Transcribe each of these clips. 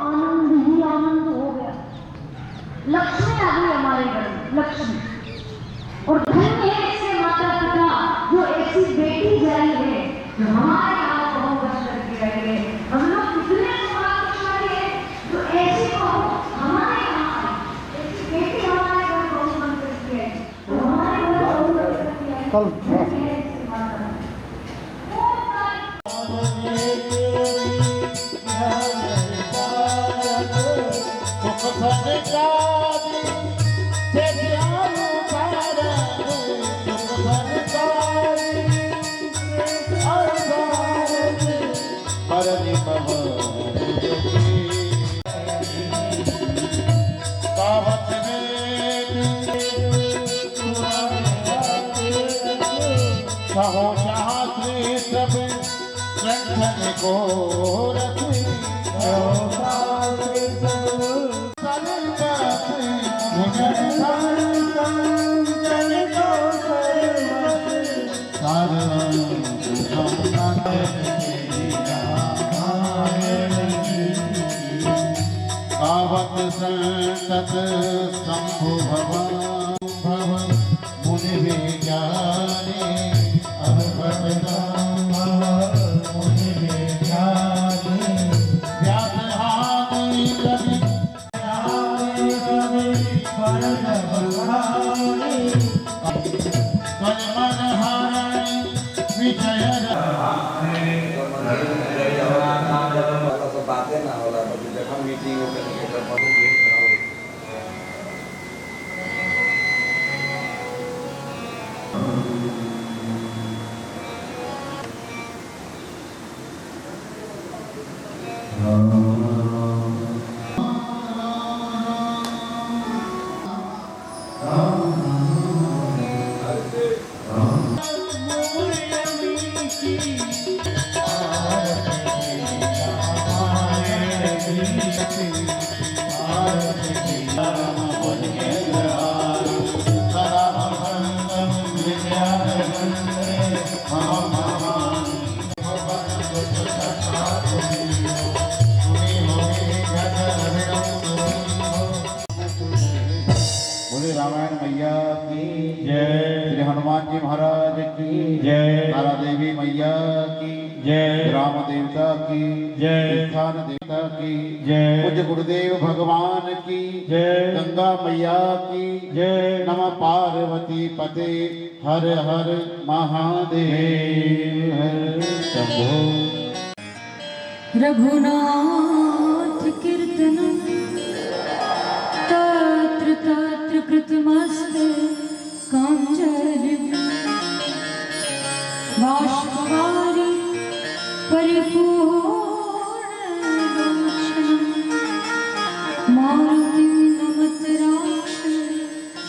आनंद ही आनंद हो गया। लक्ष्मी आ गई हमारे घर में, लक्ष्मी। और धन्य है ऐसे माता पिता जो ऐसी बेटी जाई है जो हमारे यहाँ को बस करके रह गए। हम लोग कितने सौभाग्यशाली हैं जो ऐसी को हमारे यहाँ ऐसी बेटी हमारे घर को बन करके आई, तो हमारे घर को बन करके आई। कहो शास्त्री सब ग्रंथन को रखी कावत संतत शंभु भव मुनि विज्ञानी रामायण मैया की जय, श्री हनुमान जी महाराज की जय, तारा देवी मैया की जय, राम देवता की जय, स्थान देवता की जय, पूज्य गुरुदेव भगवान की जय, गंगा मैया की जय, नमः पार्वती पते हर हर महादेव हर शंभो। रघुनाथ कीर्तनम तत्र तत्र कृतमस्ते कांचन बाष्पवारि परिपूर्ण लोचनम मारुतिं नमत राक्षस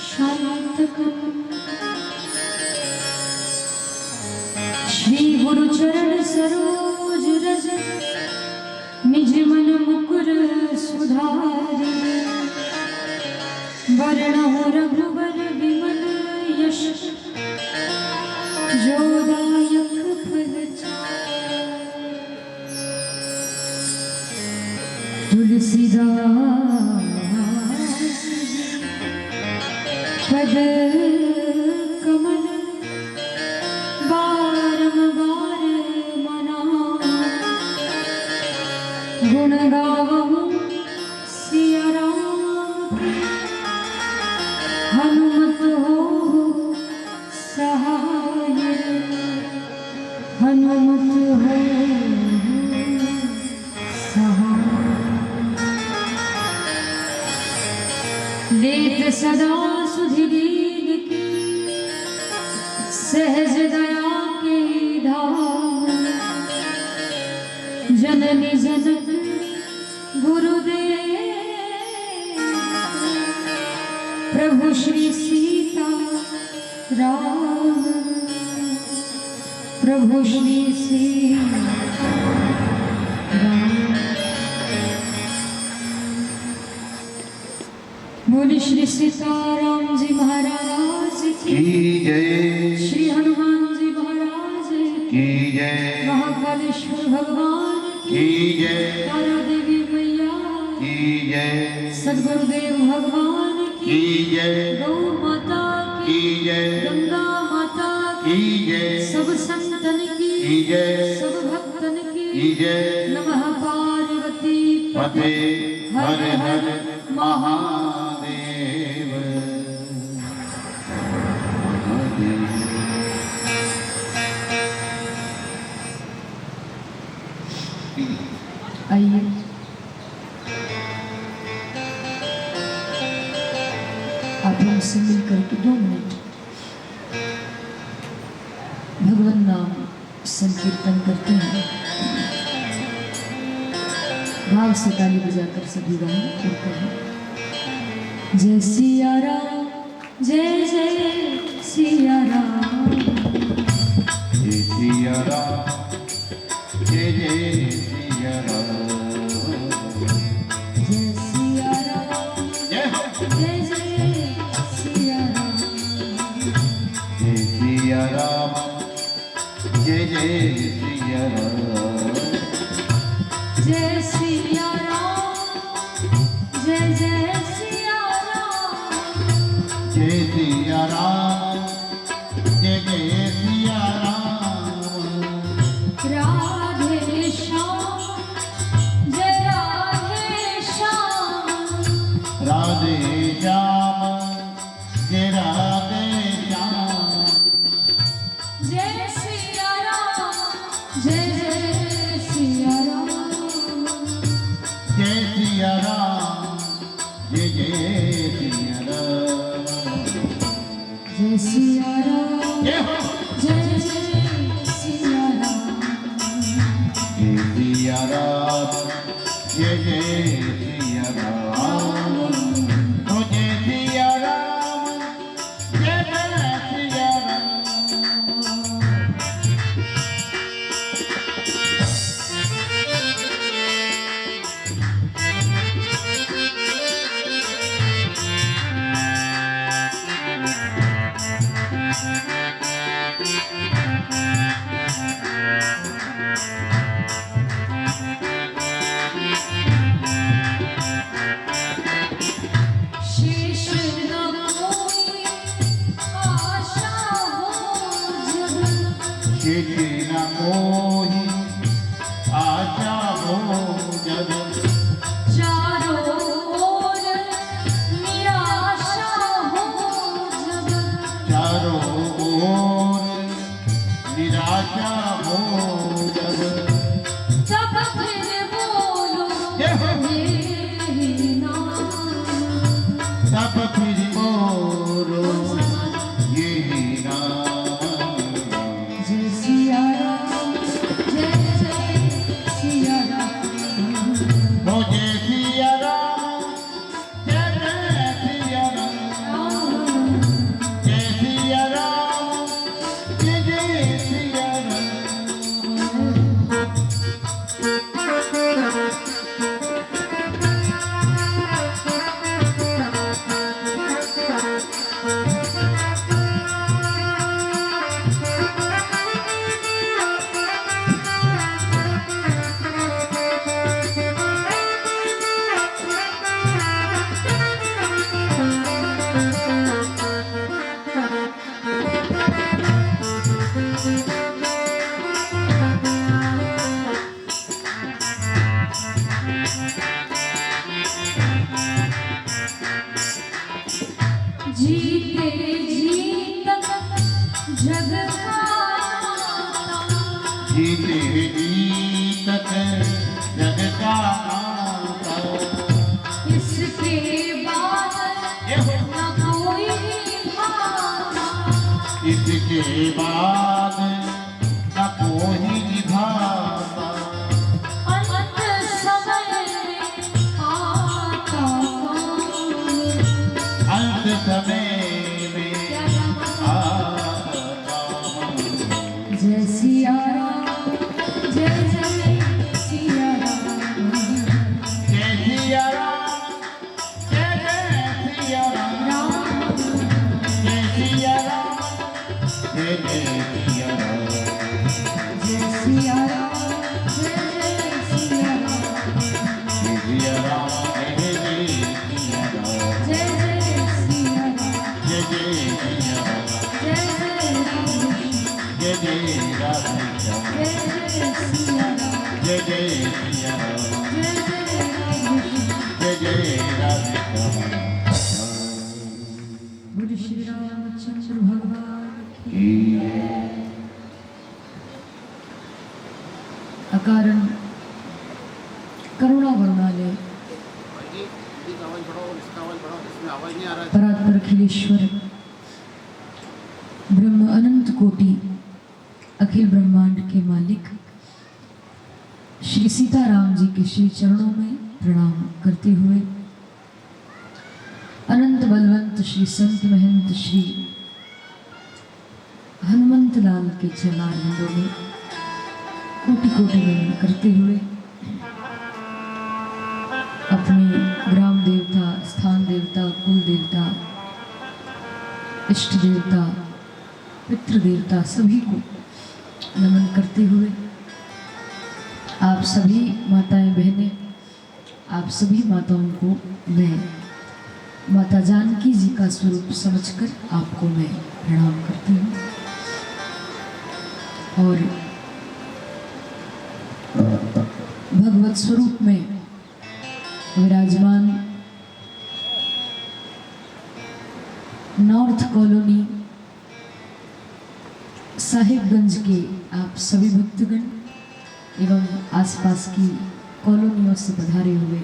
शांतकम्। श्री गुरु चरण सरोज रज निज मन मुकुर सुधारि वरणो रघुवर विमल यश जोदायक फलचारि। तुलसीदास पद कमल बारंबार मना गुण गावहु सिया राम हनुमत हो सहाय हनुमत हो सहाय। लेत सदा सुधि दीन की सहज दया के धाम जननी जनक गुरुदेव प्रभु श्री सीता राम प्रभु श्री सीता राम। बोले श्री सीताराम जी महाराज की जय, श्री हनुमान जी महाराज की जय, महाकालेश्वर भगवान की जय, तारा देवी मैया सद्गुरुदेव भगवान की जय, गौ माता की जय, गंगा माता की जय, सब संतन की जय, सब भक्तन की जय। नमः पार्वती पते हर हर महादेव। आइए आप हमसे मिलकर के 2 मिनट भगवान नाम संकीर्तन करते हैं। भाव से ताली बजाकर सभी गाएं करते हैं। जय सिया राम, जय जय सिया राम, जय सिया राम, जय जय सिया राम, जय सिया राम, जय जय जय सिया राम, सिया राम, जय जय सिया राम, जय सिया राम, जय जय सिया राम, जय सिया राम, जय जय सिया राम, राधे श्याम, जय राधे श्याम, राधे श्याम, जय राधे श्याम, जय सिया राम, जय जय सिया राम, जय सिया राम, जय जय सिया राम, जय सिया राम, जय हो। जय जय सिया राम, जय सिया राम, जय जय सिया राम, ओ जय सिया राम, जय जय सिया राम। शेष न कोई आशा हो जब, शेष न कोई आशा हो जब, चारों ओर निराशा हो जब, चारों ओर निराशा हो जब, तब फिर बोलो जय हो। मेरी नाम, तब फिर मोरो यही नाम। जय सिया राम, जय जय सिया राम, ओ जय सिया राम, जय जय सिया राम, जय सिया राम, जय जय सिया राम। जीते जी तक जग का जीते जी तक जग का नाता। इसके बाद न कोई भाता, इसके बाद न कोई निभाता। अंत समय में आता कौन? अंत समय में आता जय सिया राम, जय जय सिया राम, जय सिया राम, जय जय सिया राम, जय सिया राम, जय जय सिया राम, जय सिया राम, जय जय सिया राम, जय सिया राम, जय जय जय जय मैया जय जय जय जय राधे श्याम। बोलो श्री रामचंद्र भगवान की। अकारण करुणा वरुणालय परात्पर अखिलेश्वर ब्रह्म अनंत कोटि अखिल ब्रह्मांड के मालिक श्री सीताराम जी के श्री चरणों में प्रणाम करते हुए अनंत बलवंत श्री संत महंत श्री हनुमंत लाल के चरणारविंदों में कोटि कोटि नमन करते हुए अपने ग्राम देवता, स्थान देवता, कुल देवता, इष्ट देवता, पितृ देवता सभी को नमन करते हुए आप सभी माताएं बहनें, आप सभी माताओं को मैं माता जानकी जी का स्वरूप समझकर आपको मैं प्रणाम करती हूँ। और भगवत स्वरूप में विराजमान नॉर्थ कॉलोनी साहिबगंज के आप सभी भक्तगण एवं आसपास की कॉलोनियों से पधारे हुए,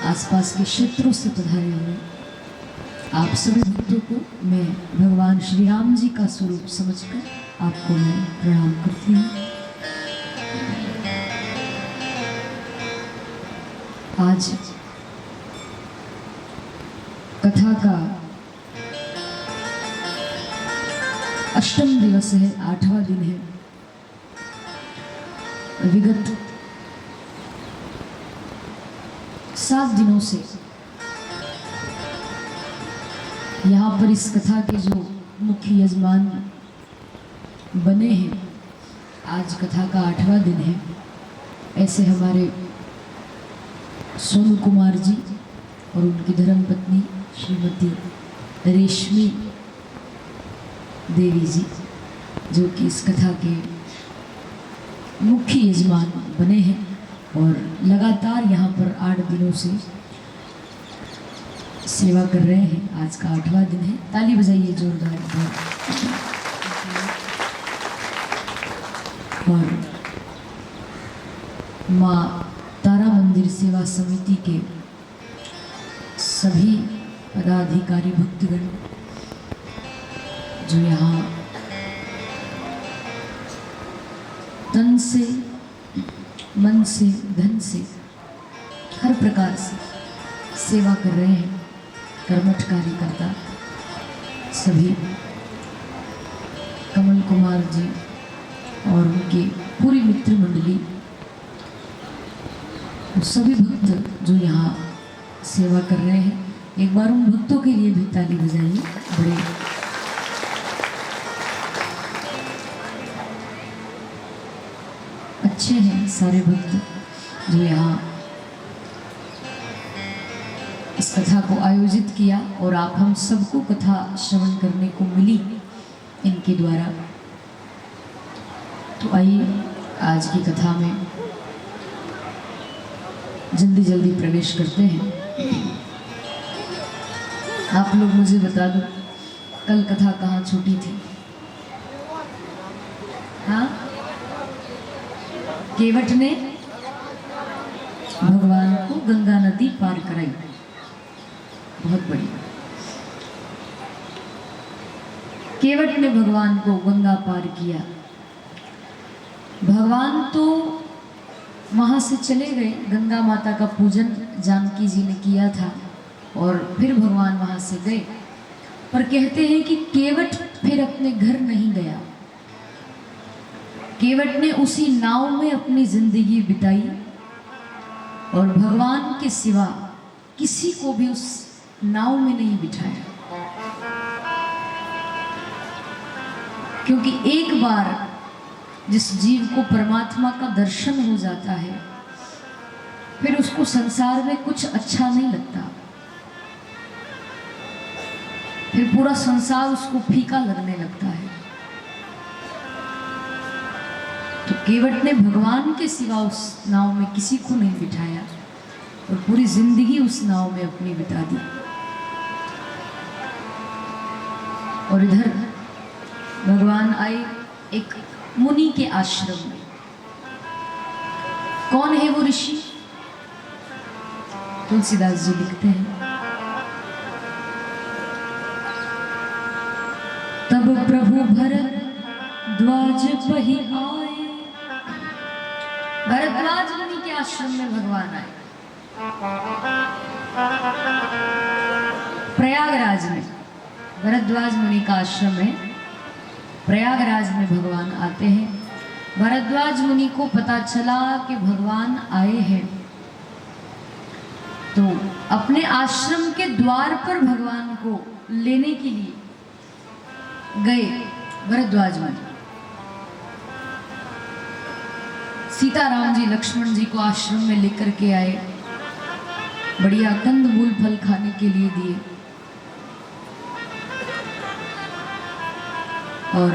आसपास के क्षेत्रों से पधारे हुए आप सभी भक्तों को मैं भगवान श्री राम जी का स्वरूप समझकर आपको मैं प्रणाम करती हूँ। आज कथा का 8वां दिवस है, 8वां दिन है। विगत 7 दिनों से यहाँ पर इस कथा के जो मुख्य यजमान बने हैं, आज कथा का 8वां दिन है। ऐसे हमारे सोनू कुमार जी और उनकी धर्मपत्नी श्रीमती रेशमी देवी जी, जो कि इस कथा के मुख्य यजमान बने हैं और लगातार यहाँ पर 8 दिनों से सेवा कर रहे हैं। आज का 8वां दिन है। ताली बजाइए जोरदार। और माँ तारा मंदिर सेवा समिति के सभी पदाधिकारी भक्तगण जो यहाँ तन से, मन से, धन से, हर प्रकार से सेवा कर रहे हैं, कर्मठ कार्यकर्ता सभी, कमल कुमार जी और उनकी पूरी मित्र मंडली, सभी भक्त जो यहाँ सेवा कर रहे हैं, एक बार उन भक्तों के लिए भी ताली बजाइए। बड़े अच्छे हैं सारे भक्त जो यहाँ इस कथा को आयोजित किया और आप हम सबको कथा श्रवण करने को मिली इनके द्वारा। तो आइए आज की कथा में जल्दी जल्दी प्रवेश करते हैं। आप लोग मुझे बता दो, कल कथा कहाँ छूटी थी? हाँ, केवट ने भगवान को गंगा नदी पार कराई। बहुत बढ़िया। केवट ने भगवान को गंगा पार किया। भगवान तो वहां से चले गए, गंगा माता का पूजन जानकी जी ने किया था और फिर भगवान वहां से गए। पर कहते हैं कि केवट फिर अपने घर नहीं गया। केवट ने उसी नाव में अपनी जिंदगी बिताई और भगवान के सिवा किसी को भी उस नाव में नहीं बिठाया, क्योंकि एक बार जिस जीव को परमात्मा का दर्शन हो जाता है फिर उसको संसार में कुछ अच्छा नहीं लगता, फिर पूरा संसार उसको फीका लगने लगता है। तो केवट ने भगवान के सिवा उस नाव में किसी को नहीं बिठाया और पूरी जिंदगी उस नाव में अपनी बिता दी। और इधर भगवान आए एक मुनि के आश्रम में। कौन है वो ऋषि? तुलसीदास जी लिखते हैं, तब प्रभु भरद्वाज पही आए। भरद्वाज मुनि के आश्रम में भगवान आए। प्रयागराज में भरद्वाज मुनि का आश्रम है, प्रयागराज में भगवान आते हैं। भरद्वाज मुनि को पता चला कि भगवान आए हैं, तो अपने आश्रम के द्वार पर भगवान को लेने के लिए गए। भरद्वाज मुनि सीताराम जी लक्ष्मण जी को आश्रम में लेकर के आए, बढ़िया कंदमूल फल खाने के लिए दिए और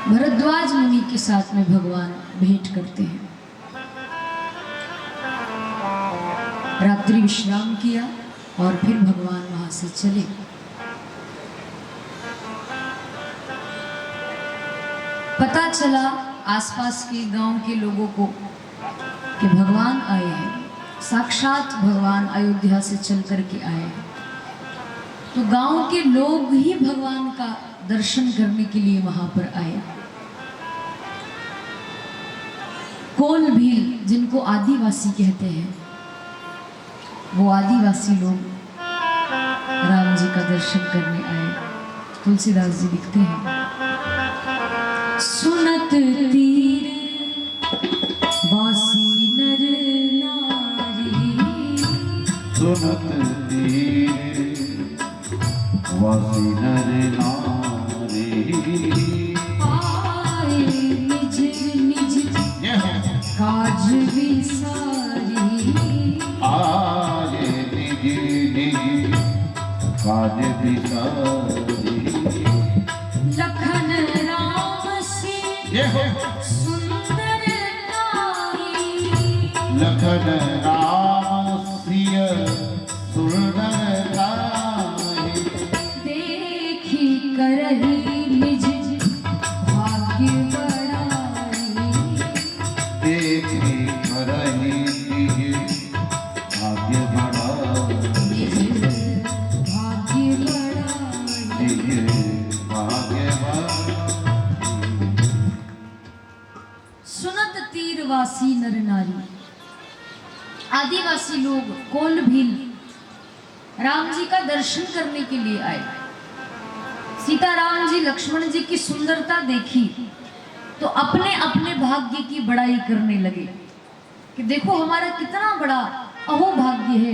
भरद्वाज मुनि के साथ में भगवान भेंट करते हैं। रात्रि विश्राम किया और फिर भगवान वहां से चले। पता चला आसपास के गांव के लोगों को कि भगवान आए हैं, साक्षात भगवान अयोध्या से चल करके आए हैं। तो गांव के लोग ही भगवान का दर्शन करने के लिए वहां पर आए। कोल भील, जिनको आदिवासी कहते हैं, वो आदिवासी लोग राम जी का दर्शन करने आए। तुलसीदास जी लिखते हैं, सुनत तीर वासी नर नारी, सुनत तीर वासी नर नारी, आए निज निज काज विसारी, आए निज निज काज विसारी। लखन राम से सुंदर नारी, लखन राम सिय सुंदर नारी, देखी करही निज भाग्य बड़ाई, देखी करही निज भाग्य बड़ाई, भाग्य बड़ाई। निज भाग्य बड़ाई। सुनत तीरवासी नर नारी, आदिवासी लोग कोल भील राम जी का दर्शन करने के लिए आए। सीताराम जी लक्ष्मण जी की सुंदरता देखी तो अपने अपने भाग्य की बड़ाई करने लगे कि देखो हमारा कितना बड़ा अहोभाग्य है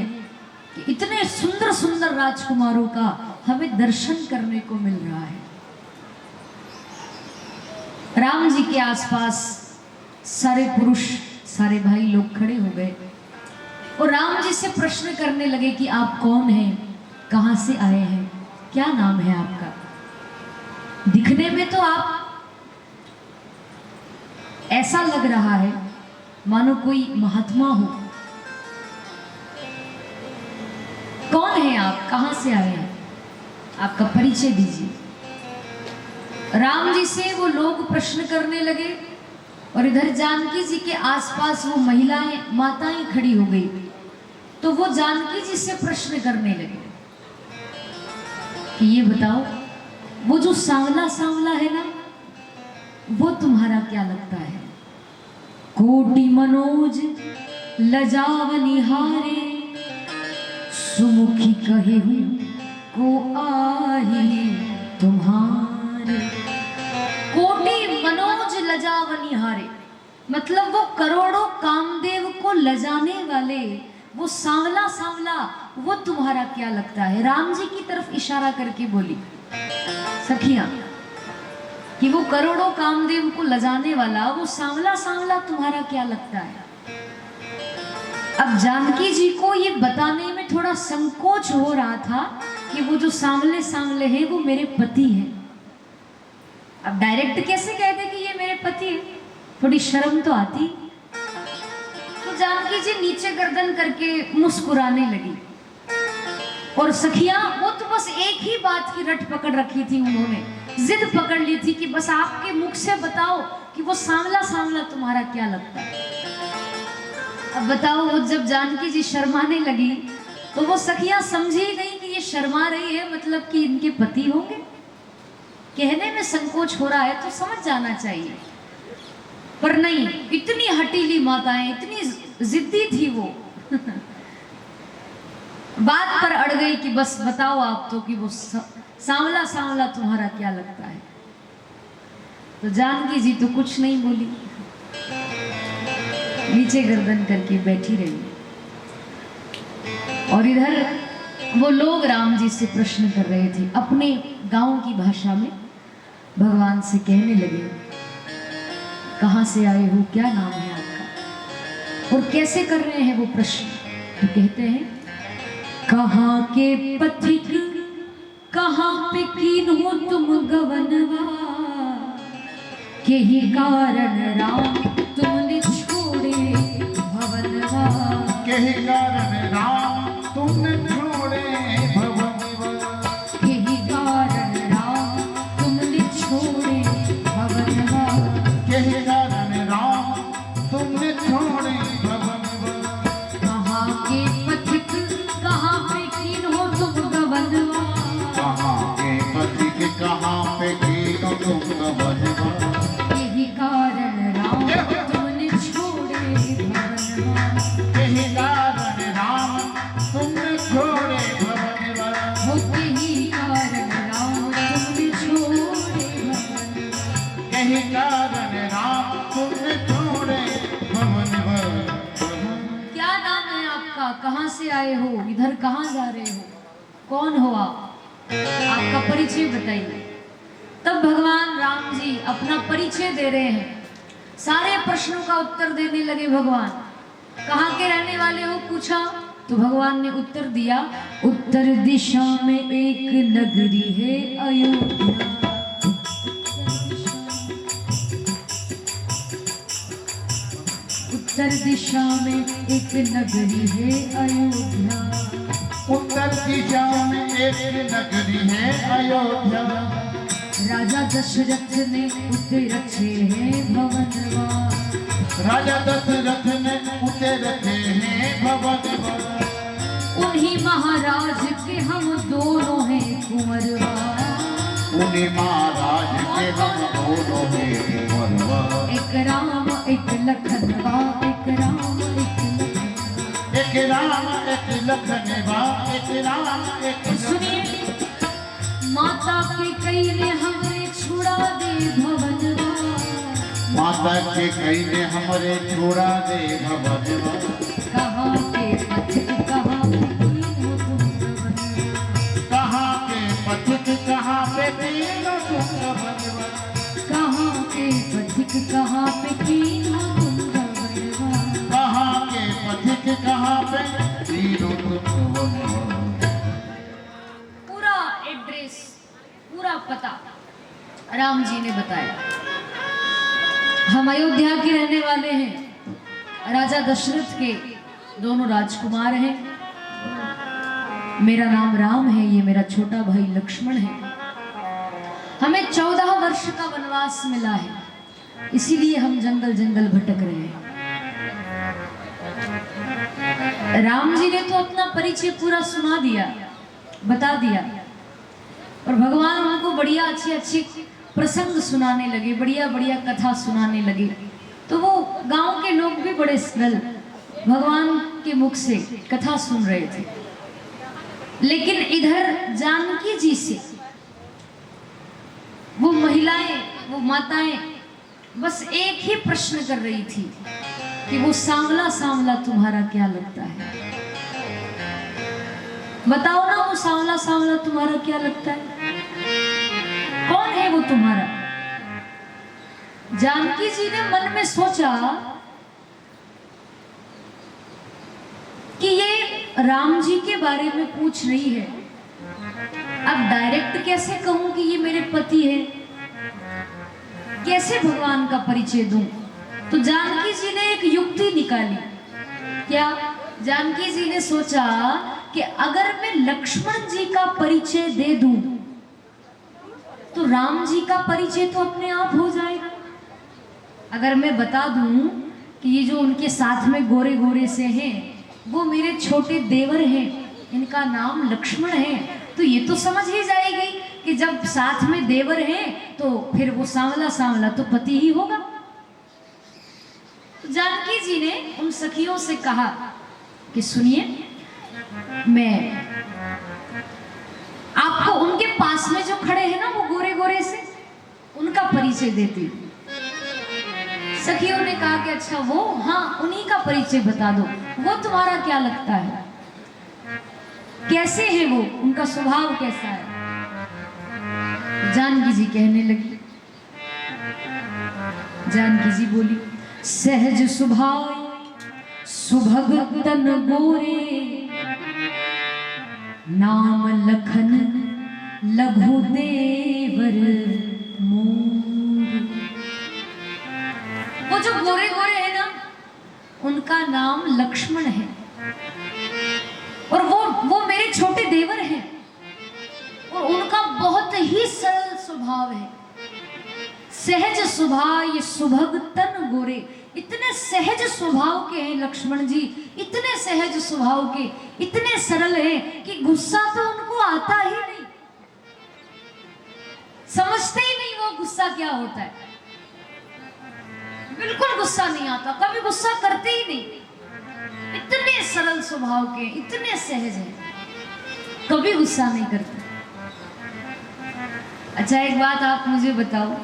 कि इतने सुंदर सुंदर राजकुमारों का हमें दर्शन करने को मिल रहा है। राम जी के आसपास सारे पुरुष, सारे भाई लोग खड़े हो गए और राम जी से प्रश्न करने लगे कि आप कौन हैं, कहां से आए हैं, क्या नाम है आपका? दिखने में तो आप ऐसा लग रहा है मानो कोई महात्मा हो। कौन है आप, कहां से आए हैं, आपका परिचय दीजिए। राम जी से वो लोग प्रश्न करने लगे और इधर जानकी जी के आसपास वो महिलाएं, माताएं खड़ी हो गई तो वो जानकी जी से प्रश्न करने लगे कि ये बताओ, वो जो सांवला सांवला है ना, वो तुम्हारा क्या लगता है? कोटि मनोज लजावनी हारे, सुमुखी कहे को आही तुम्हारे। कोटि मनोज लजावनी हारे मतलब वो करोड़ों कामदेव को लजाने वाले वो सांवला सांवला, वो तुम्हारा क्या लगता है? राम जी की तरफ इशारा करके बोली सखियां कि वो करोड़ों कामदेव को लजाने वाला वो सांवला सांवला तुम्हारा क्या लगता है? अब जानकी जी को ये बताने में थोड़ा संकोच हो रहा था कि वो जो सांवले सांवले हैं वो मेरे पति हैं। अब डायरेक्ट कैसे कहते कि ये मेरे पति हैं? थोड़ी शर्म तो आती। तो जानकी जी नीचे गर्दन करके मुस्कुराने लगी। और सखिया वो तो बस एक ही बात की रट पकड़ रखी थी, उन्होंने जिद पकड़ ली थी कि बस आपके मुख से बताओ कि वो सांवला सांवला तुम्हारा क्या लगता है। अब बताओ, वो जब जानकी जी शर्माने लगी तो वो सखिया समझी नहीं कि ये शर्मा रही है, मतलब कि इनके पति होंगे। कहने में संकोच हो रहा है तो समझ जाना चाहिए, पर नहीं, इतनी हटीली माताएं, इतनी जिद्दी थी वो बात पर अड़ गई कि बस बताओ आप तो कि वो सांवला सांवला तुम्हारा क्या लगता है। तो जानकी जी तो कुछ नहीं बोली, नीचे गर्दन करके बैठी रही। और इधर वो लोग राम जी से प्रश्न कर रहे थे अपने गांव की भाषा में, भगवान से कहने लगे, कहां से आए हो, क्या नाम है आपका, और कैसे कर रहे हैं वो प्रश्न। तो कहते हैं, कहाँ के पथिक कहाँ पे कीन हो तुम गवनवा, के ही कारण राम तुमने छोड़े भवनवा, के ही कारण राम तुमने छोड़े भवनवा, के ही कारण राम तुमने छोड़े भवनवा, के ही कारण राम तुमने छोड़े भवनवा, कहाँ के पथिक कहाँ पे कीन हो तुम गवनवा, कहाँ के पथिक कहाँ पे कीन हो तुम गवनवा, यही कारण राम तुमने छोड़े भवनवा, यही कारण राम तुमने छोड़े भवनवा, हो यही कारण राम तुमने छोड़े भवनवा। यही कारण राम तुमने छोड़े भवनवा। क्या नाम है आपका, कहाँ से आए हो, इधर कहाँ जा रहे हो, कौन हो आप, आपका परिचय बताइए। तब भगवान राम जी अपना परिचय दे रहे हैं, सारे प्रश्नों का उत्तर देने लगे भगवान। कहाँ के रहने वाले हो पूछा, तो भगवान ने उत्तर दिया, उत्तर दिशा में एक नगरी है अयोध्या, उत्तर दिशा में एक नगरी है अयोध्या, उत्तर दिशा में एक नगरी है अयोध्या, राजा दशरथ ने उसे रखे हैं भवनवा, राजा दशरथ ने उसे रखे हैं भवनवा, उन्हीं महाराज के हम दोनों हैं कुंवरवा, उन्हीं महाराज के हम दोनों हैं कुंवरवा, एक राम एक लखनवा, एक राम एक लखनवा। एक राम एक लखनवा, एक राम एक सुनिए, माता के कई ने हमें छुड़ा दे भवनवा, माता के कई ने हमारे छोड़ा दे भवनवा, कहाँ के पथिक कहाँ पे कीन हो तुम भवनवा, कहाँ के पथिक कहाँ पे कीन हो तुम भवनवा, कहाँ के पथिक कहाँ पे कीन हो तुम भवनवा, कहाँ के पथिक कहाँ पे कीन हो तुम भवनवा। पूरा एड्रेस, पूरा पता राम जी ने बताया। हम अयोध्या के रहने वाले हैं, राजा दशरथ के दोनों राजकुमार हैं, मेरा नाम राम है, ये मेरा छोटा भाई लक्ष्मण है। हमें 14 वर्ष का वनवास मिला है, इसीलिए हम जंगल जंगल भटक रहे हैं। राम जी ने तो अपना परिचय पूरा सुना दिया, बता दिया, और भगवान उनको बढ़िया अच्छे अच्छे प्रसंग सुनाने लगे, बढ़िया बढ़िया कथा सुनाने लगे। तो वो गांव के लोग भी बड़े सरल भगवान के मुख से कथा सुन रहे थे। लेकिन इधर जानकी जी से वो महिलाएं, वो माताएं बस एक ही प्रश्न कर रही थी कि वो सांवला सांवला तुम्हारा क्या लगता है, बताओ ना, वो सांवला सांवला तुम्हारा क्या लगता है, कौन है वो तुम्हारा। जानकी जी ने मन में सोचा कि ये राम जी के बारे में पूछ रही है, अब डायरेक्ट कैसे कहूं कि ये मेरे पति है, कैसे भगवान का परिचय दूं। तो जानकी जी ने एक युक्ति निकाली। क्या? जानकी जी ने सोचा कि अगर मैं लक्ष्मण जी का परिचय दे दूं तो राम जी का परिचय तो अपने आप हो जाएगा। अगर मैं बता दूं कि ये जो उनके साथ में गोरे गोरे से हैं वो मेरे छोटे देवर हैं, इनका नाम लक्ष्मण है, तो ये तो समझ ही जाएगी कि जब साथ में देवर हैं तो फिर वो सांवला सांवला तो पति ही होगा। तो जानकी जी ने उन सखियों से कहा कि सुनिए, मैं आपको उनके पास में जो खड़े हैं ना वो गोरे गोरे से, उनका परिचय देती हूँ। सखियों ने कहा कि अच्छा वो, हाँ उन्हीं का परिचय बता दो। वो तुम्हारा क्या लगता है, कैसे है वो, उनका स्वभाव कैसा है? जानकी जी कहने लगी, जानकी जी बोली, सहज स्वभाव सुभग तन गोरे, नाम लखन लघु देवर मोर। वो जो गोरे गोरे है ना, उनका नाम लक्ष्मण है और वो मेरे छोटे देवर हैं और उनका बहुत ही सरल स्वभाव है, सहज स्वभाव। ये सुभग तन गोरे, इतने सहज स्वभाव के हैं लक्ष्मण जी, इतने सहज स्वभाव के, इतने सरल हैं कि गुस्सा तो उनको आता ही नहीं, समझते ही नहीं वो गुस्सा क्या होता है, बिल्कुल गुस्सा नहीं आता, कभी गुस्सा करते ही नहीं, इतने सरल स्वभाव के, इतने सहज हैं, कभी गुस्सा नहीं करते। अच्छा एक बात आप मुझे बताओ,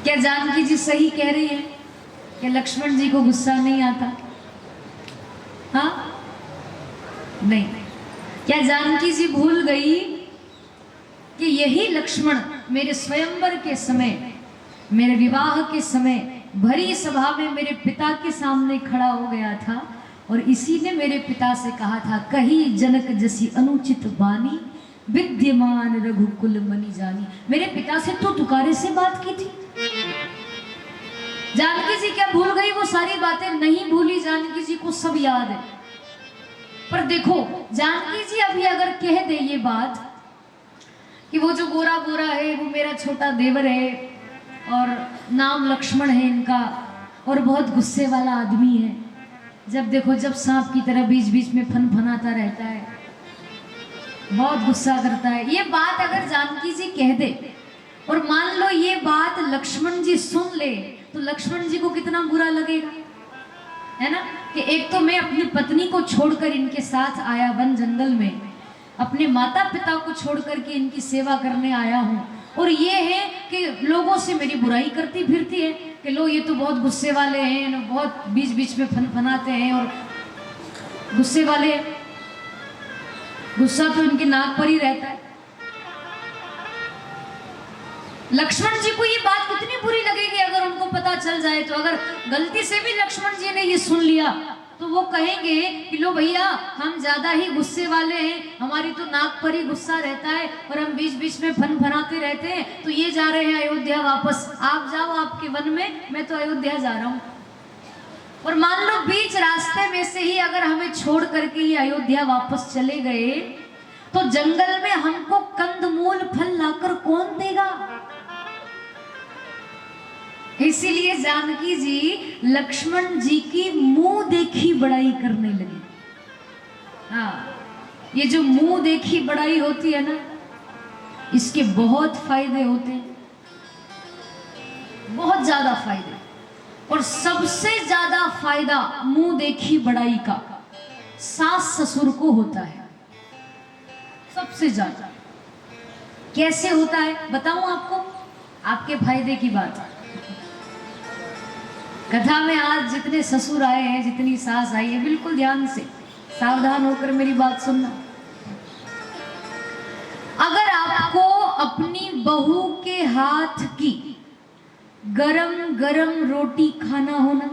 क्या जानकी जी सही कह रही है कि लक्ष्मण जी को गुस्सा नहीं आता? हाँ नहीं। क्या जानकी जी भूल गई कि यही लक्ष्मण मेरे स्वयंवर के समय, मेरे विवाह के समय भरी सभा में मेरे पिता के सामने खड़ा हो गया था और इसी ने मेरे पिता से कहा था, कही जनक जसी अनुचित बानी, विद्यमान रघुकुल मनि जानी। मेरे पिता से तो तुकारे से बात की थी। जानकी जी क्या भूल गई? वो सारी बातें नहीं भूली, जानकी जी को सब याद है। पर देखो जानकी जी अभी अगर कह दे ये बात कि वो जो गोरा गोरा है वो मेरा छोटा देवर है और नाम लक्ष्मण है इनका और बहुत गुस्से वाला आदमी है, जब देखो जब सांप की तरह बीच बीच में फनफनाता रहता है, बहुत गुस्सा करता है, ये बात अगर जानकी जी कह दे और मान लो ये बात लक्ष्मण जी सुन ले तो लक्ष्मण जी को कितना बुरा लगेगा, है ना? कि एक तो मैं अपनी पत्नी को छोड़कर इनके साथ आया वन जंगल में, अपने माता पिता को छोड़कर के इनकी सेवा करने आया हूँ और ये है कि लोगों से मेरी बुराई करती फिरती है कि लो ये तो बहुत गुस्से वाले हैं, बहुत बीच बीच में फनाते हैं और गुस्से वाले हैं। गुस्सा तो इनके नाक पर ही रहता है। लक्ष्मण जी को ये बात कितनी बुरी लगेगी अगर उनको पता चल जाए तो। अगर गलती से भी लक्ष्मण जी ने ये सुन लिया तो वो कहेंगे कि लो भैया हम ज्यादा ही गुस्से वाले हैं, हमारी तो नाक पर ही गुस्सा रहता है और हम बीच बीच में फनाते रहते हैं, तो ये जा रहे हैं अयोध्या वापस, आप जाओ आपके वन में, मैं तो अयोध्या जा रहा हूँ। और मान लो बीच रास्ते में से ही अगर हमें छोड़ करके ये अयोध्या वापस चले गए तो जंगल में हमको कंदमूल फल लाकर कौन देगा? इसीलिए जानकी जी लक्ष्मण जी की मुंह देखी बड़ाई करने लगी। हाँ, ये जो मुंह देखी बड़ाई होती है ना, इसके बहुत फायदे होते हैं, बहुत ज्यादा फायदे। और सबसे ज्यादा फायदा मुंह देखी बड़ाई का सास ससुर को होता है, सबसे ज्यादा। कैसे होता है बताऊं आपको, आपके फायदे की बात। कथा में आज जितने ससुर आए हैं, जितनी सास आई है, बिल्कुल ध्यान से सावधान होकर मेरी बात सुनना। अगर आपको अपनी बहू के हाथ की गरम गरम रोटी खाना हो ना,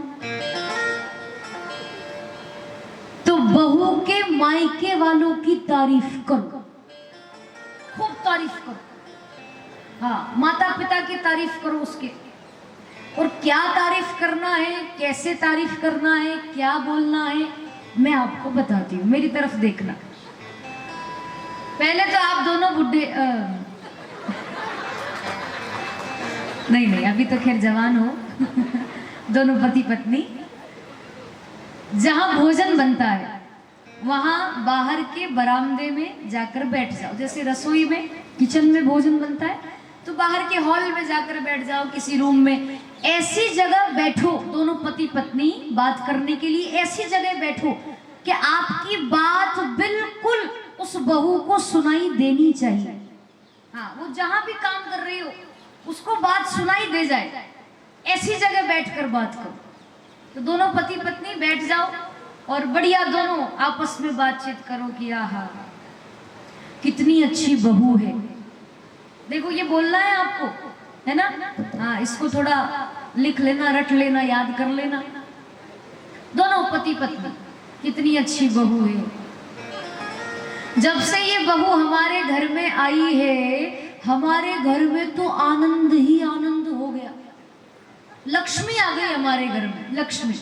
तो बहू के मायके वालों की तारीफ करो, खूब तारीफ करो। हाँ, माता पिता की तारीफ करो उसके, और क्या तारीफ करना है, कैसे तारीफ करना है, क्या बोलना है, मैं आपको बताती हूँ, मेरी तरफ देखना। पहले तो आप दोनों बुढ़े नहीं, अभी तो खैर जवान हो दोनों पति पत्नी, जहां भोजन बनता है वहां बाहर के बरामदे में जाकर बैठ जाओ। जैसे रसोई में, किचन में भोजन बनता है तो बाहर के हॉल में जाकर बैठ जाओ, किसी रूम में, ऐसी जगह बैठो। दोनों पति पत्नी बात करने के लिए ऐसी जगह बैठो कि आपकी बात बिल्कुल उस बहू को सुनाई देनी चाहिए। हाँ, वो जहां भी काम कर रही हो उसको बात सुनाई दे जाए, ऐसी जगह बैठकर बात करो। तो दोनों पति पत्नी बैठ जाओ और बढ़िया दोनों आपस में बातचीत करो कि आहा कितनी अच्छी बहू है। देखो ये बोलना है आपको, है ना? हाँ, इसको थोड़ा लिख लेना, रट लेना, याद कर लेना। दोनों पति पत्नी, कितनी अच्छी बहू है। जब से ये बहू हमारे घर में आई है, हमारे घर में तो आनंद ही आनंद हो गया। लक्ष्मी आ गई हमारे घर में, लक्ष्मी।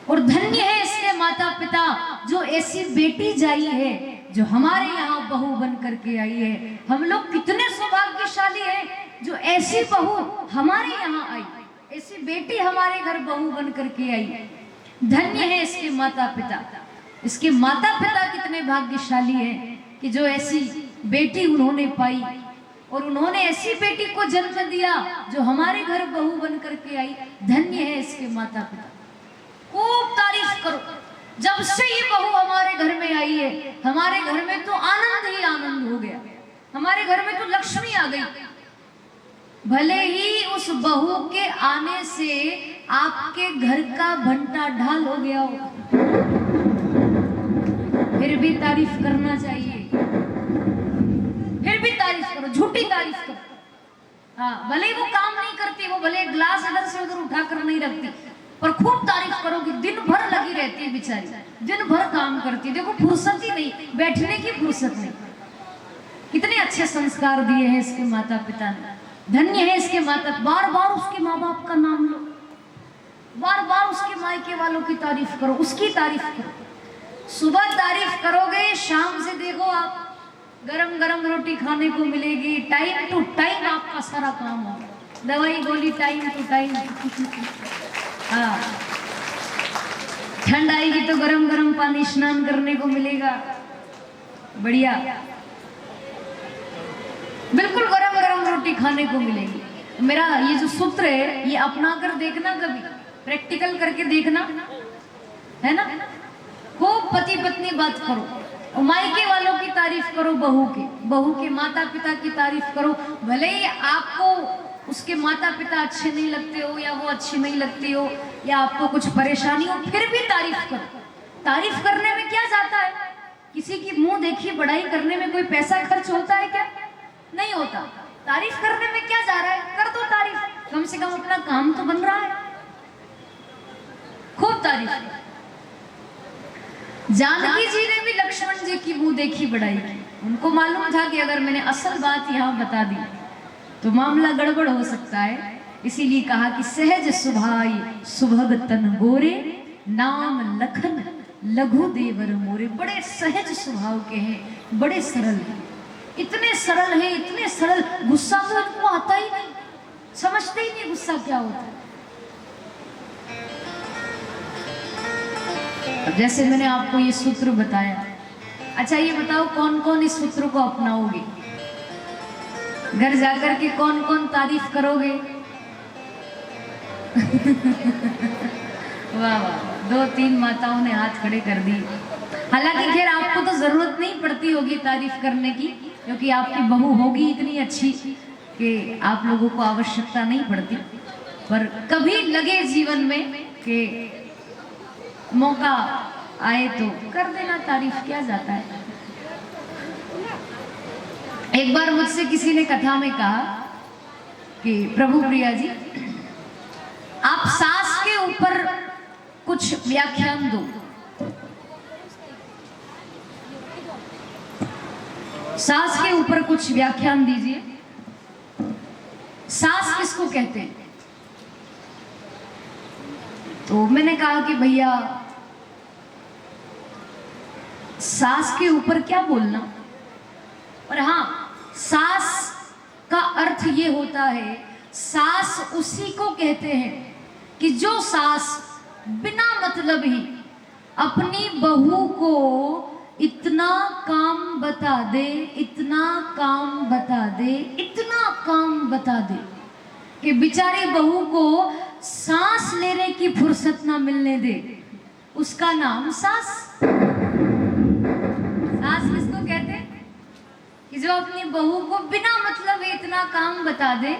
और धन्य है इसके माता पिता जो ऐसी बेटी जाई है, जो हमारे यहाँ बहू बन करके आई है। हम लोग कितने सौभाग्यशाली हैं जो ऐसी बहू हमारे यहाँ आई, ऐसी बेटी हमारे घर बहू बन करके आई। धन्य है इसके माता पिता। इसके माता पिता कितने भाग्यशाली हैं कि जो ऐसी बेटी उन्होंने पाई, और उन्होंने ऐसी बेटी को जन्म दिया जो हमारे घर बहू बन करके आई। धन्य है इसके माता पिता। खूब तारीफ करो। जब से ये बहू हमारे घर में आई है, हमारे घर में तो आनंद ही आनंद हो गया। हमारे घर में तो लक्ष्मी आ गई। भले ही उस बहू के आने से आपके घर का भंटा ढाल हो गया हो, फिर भी तारीफ करना चाहिए। फिर भी तारीफ करो, झूठी तारीफ करो। हाँ, भले वो काम नहीं करती, वो भले ग्लास इधर से उधर उठा कर नहीं रखती, पर खूब तारीफ करो कि दिन भर लगी रहती है बेचारी, दिन भर काम करती है। देखो फुर्सत ही नहीं, बैठने की फुर्सत नहीं। कितने अच्छे संस्कार दिए हैं इसके माता पिता ने। धन्य है इसके माता। बार बार उसके माँ बाप का नाम लो, बार बार उसके मायके वालों की तारीफ करो, उसकी तारीफ करो। सुबह तारीफ करोगे, शाम से देखो आप गरम गरम रोटी खाने को मिलेगी। टाइम टू टाइम आपका सारा काम होगा, दवाई गोली टाइम टू टाइम। हाँ, ठंड आएगी तो गरम गरम पानी स्नान करने को मिलेगा, बढ़िया। बिल्कुल गरम गरम रोटी खाने को मिलेगी। मेरा ये जो सूत्र है ये अपना कर देखना, कभी प्रैक्टिकल करके देखना, है ना? खूब पति पत्नी बात करो, और मायके वालों की तारीफ करो, बहू के माता पिता की तारीफ करो। भले ही आपको उसके माता पिता अच्छे नहीं लगते हो, या वो अच्छी नहीं लगती हो, या आपको कुछ परेशानी हो, फिर भी तारीफ करो। तारीफ करने में क्या जाता है? किसी की मुंह देखी बड़ाई करने में कोई पैसा खर्च होता है क्या? नहीं होता। तारीफ करने में क्या जा रहा है? कर दो तारीफ, कम से कम अपना काम तो बन रहा है। खूब तारीफ। जानकी जी ने भी लक्ष्मण जी की मुंह देखी बड़ाई की। उनको मालूम था कि अगर मैंने असल बात यहाँ बता दी तो मामला गड़बड़ हो सकता है, इसीलिए कहा कि सहज सुभाई सुभग तन गोरे, नाम लखन लघु देवर मोरे। बड़े सहज स्वभाव के हैं, बड़े सरल हैं, इतने सरल हैं, इतने सरल। गुस्सा तो इनको आता ही नहीं, समझते ही नहीं गुस्सा क्या होता है। जैसे मैंने आपको ये सूत्र बताया, अच्छा ये बताओ कौन कौन इस सूत्र को अपनाओगे? घर जाकर के कौन कौन तारीफ करोगे? वाह वाह, 2-3 माताओं ने हाथ खड़े कर दिए। हालांकि खैर आपको तो जरूरत नहीं पड़ती होगी तारीफ करने की, क्योंकि आपकी बहू होगी इतनी अच्छी कि आप लोगों को आवश्यकता नहीं पड़ती। पर कभी लगे जीवन में कि मौका आए तो कर देना तारीफ, क्या जाता है। एक बार मुझसे किसी ने कथा में कहा कि प्रभु प्रिया जी, आप सास के ऊपर कुछ व्याख्यान दो। सास के ऊपर कुछ व्याख्यान दीजिए। सास किसको कहते हैं? तो मैंने कहा कि भैया सास के ऊपर क्या बोलना, पर हाँ सास का अर्थ ये होता है, सास उसी को कहते हैं कि जो सास बिना मतलब ही अपनी बहू को इतना काम बता दे, इतना काम बता दे, इतना काम बता दे कि बेचारी बहू को सांस लेने की फुर्सत ना मिलने दे, उसका नाम सास। सास किसको कहते हैं? कि जो अपनी बहू को बिना मतलब इतना काम बता दे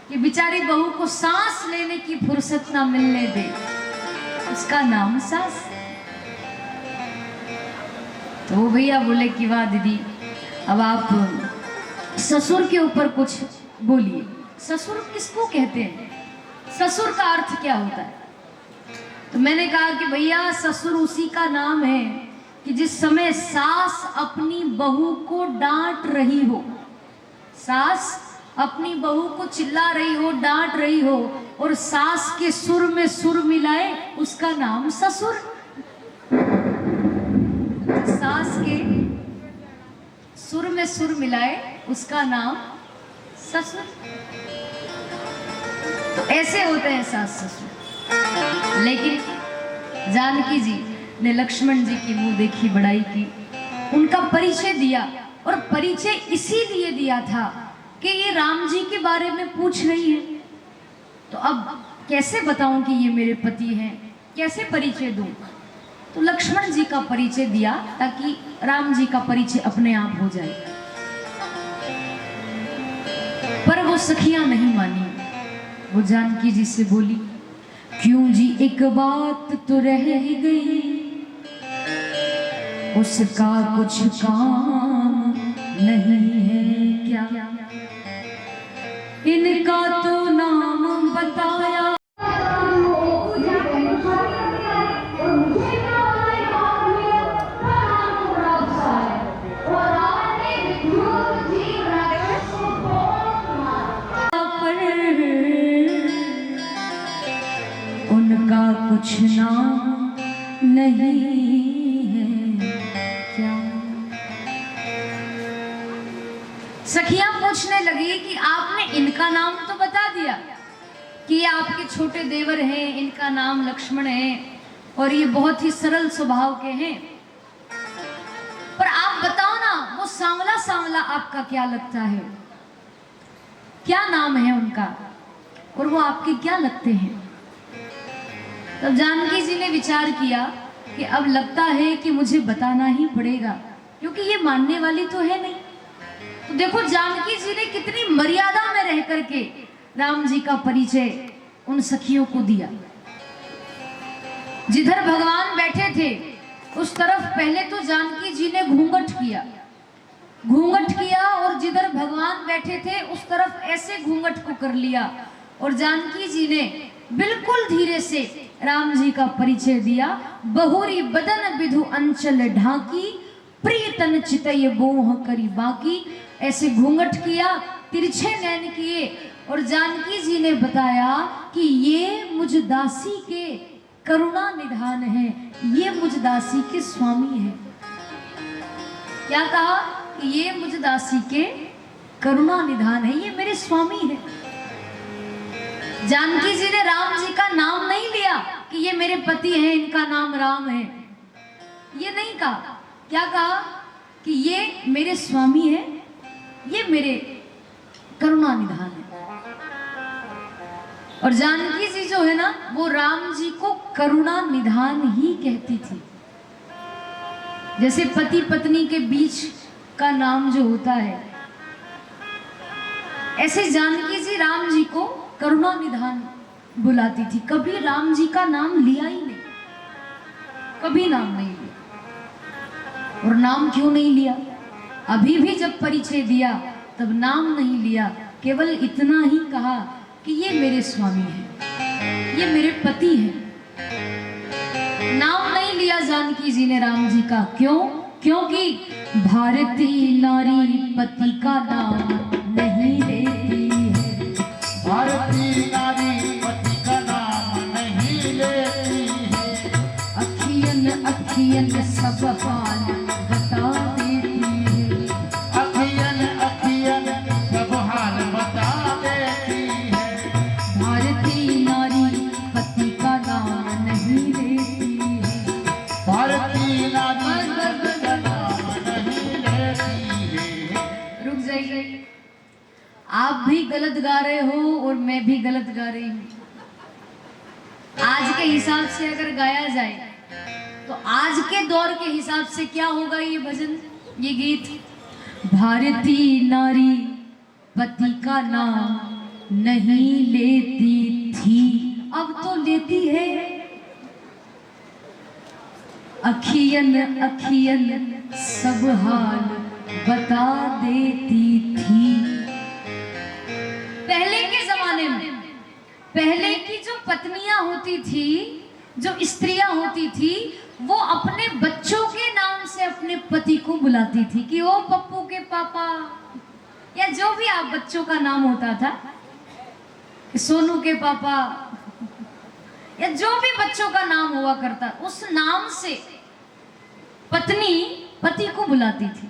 कि बेचारी बहू को सांस लेने की फुर्सत ना मिलने दे, उसका नाम सास। तो वो भैया बोले कि वाह दीदी, अब आप ससुर के ऊपर कुछ बोलिए। ससुर किसको कहते हैं? ससुर का अर्थ क्या होता है? तो मैंने कहा कि भैया ससुर उसी का नाम है कि जिस समय सास अपनी बहू को डांट रही हो, सास अपनी बहू को चिल्ला रही हो, डांट रही हो, और सास के सुर में सुर मिलाए, उसका नाम ससुर। सास के सुर में सुर मिलाए, उसका नाम ससुर। तो ऐसे होते हैं सास ससुर। लेकिन जानकी जी ने लक्ष्मण जी की मुंह देखी बड़ाई की, उनका परिचय दिया, और परिचय इसीलिए दिया था कि ये राम जी के बारे में पूछ रही है। तो अब कैसे बताऊं कि ये मेरे पति हैं, कैसे परिचय दूं? तो लक्ष्मण जी का परिचय दिया ताकि राम जी का परिचय अपने आप हो जाए। पर वो सखियां नहीं मानी। वो जानकी जी से बोली, क्यों जी एक बात तो रह गई, उसका कुछ काम नहीं है क्या? इनका तो नाम बताया, उनका कुछ नाम नहीं है क्या? सखियां पूछने लगी कि आपने इनका नाम तो बता दिया कि ये आपके छोटे देवर हैं, इनका नाम लक्ष्मण है और ये बहुत ही सरल स्वभाव के हैं, पर आप बताओ ना वो सांवला सांवला आपका क्या लगता है, क्या नाम है उनका और वो आपके क्या लगते हैं? तब जानकी जी ने विचार किया कि अब लगता है कि मुझे बताना ही पड़ेगा, क्योंकि ये मानने वाली तो है नहीं। तो देखो जानकी जी ने कितनी मर्यादा में रह करके राम जी का परिचय उन सखियों को दिया। जिधर भगवान बैठे थे उस तरफ पहले तो जानकी जी ने घूंघट किया और जिधर भगवान बैठे थे उस तरफ ऐसे घूंघट को कर लिया, और जानकी जी ने बिल्कुल धीरे से राम जी का परिचय दिया। बहुरी बदन विधु अंचल ढाकी, प्रियतन चितय बोह करी बाकी। ऐसे घूंघट किया, तिरछे नैन किए, और जानकी जी ने बताया कि ये मुझ दासी के करुणा निधान है, ये मुझ दासी के स्वामी है। क्या कहा? कि ये मुझ दासी के करुणा निधान है, ये मेरे स्वामी है। जानकी जी ने राम जी का नाम नहीं लिया कि ये मेरे पति हैं, इनका नाम राम है, ये नहीं कहा। क्या कहा? कि ये मेरे स्वामी है, ये मेरे करुणा निधान है। और जानकी जी जो है ना वो राम जी को करुणा निधान ही कहती थी। जैसे पति पत्नी के बीच का नाम जो होता है, ऐसे जानकी जी राम जी को करुणा निधान बुलाती थी। कभी राम जी का नाम लिया ही नहीं, कभी नाम नहीं लिया। और नाम क्यों नहीं लिया? अभी भी जब परिचय दिया तब नाम नहीं लिया, केवल इतना ही कहा कि ये मेरे स्वामी हैं, ये मेरे पति हैं। नाम नहीं लिया जानकी जी ने राम जी का। क्यों? क्योंकि भारतीय नारी पति का नाम नहीं लेती है। भारतीय नारी पति का नाम नहीं लेती अखियन सब हाल बता देती है। अखियन अखियन सब हाल बता देती है। भारतीय नारी पति का नाम नहीं लेती है। भारतीय नारी पति का नाम नहीं लेती है। रुक जाइए, आप भी गलत गा रहे हो और मैं भी गलत गा रही हूँ। आज के हिसाब से अगर गाया जाए तो आज के दौर के हिसाब से क्या होगा ये भजन, ये गीत? भारतीय नारी पति का नाम नहीं लेती थी, अब तो लेती है। अखियन अखियन सब हाल बता देती थी। पहले के जमाने में, पहले की जो पत्नियां होती थी, जो स्त्रियां होती थी, वो अपने बच्चों के नाम से अपने पति को बुलाती थी कि ओ पप्पू के पापा, या जो भी आप बच्चों का नाम होता था, सोनू के पापा, या जो भी बच्चों का नाम हुआ करता, उस नाम से पत्नी पति को बुलाती थी।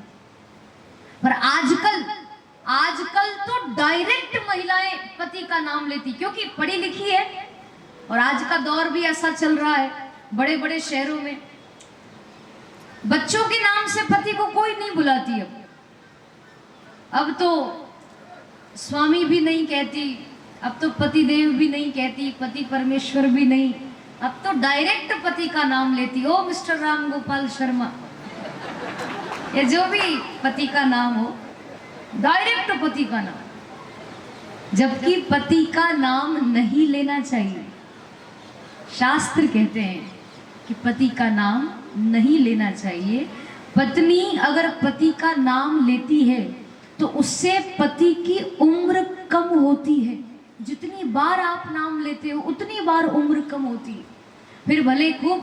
पर आजकल तो डायरेक्ट महिलाएं पति का नाम लेती, क्योंकि पढ़ी लिखी है और आज का दौर भी ऐसा चल रहा है। बड़े बड़े शहरों में बच्चों के नाम से पति को कोई नहीं बुलाती। अब तो स्वामी भी नहीं कहती, अब तो पति देव भी नहीं कहती, पति परमेश्वर भी नहीं, अब तो डायरेक्ट पति का नाम लेती। ओ मिस्टर राम गोपाल शर्मा, या जो भी पति का नाम हो, डायरेक्ट पति का नाम, जबकि पति का नाम नहीं लेना चाहिए। शास्त्र कहते हैं कि पति का नाम नहीं लेना चाहिए। पत्नी अगर पति का नाम लेती है तो उससे पति की उम्र कम होती है। जितनी बार आप नाम लेते हो उतनी बार उम्र कम होती है। फिर भले खूब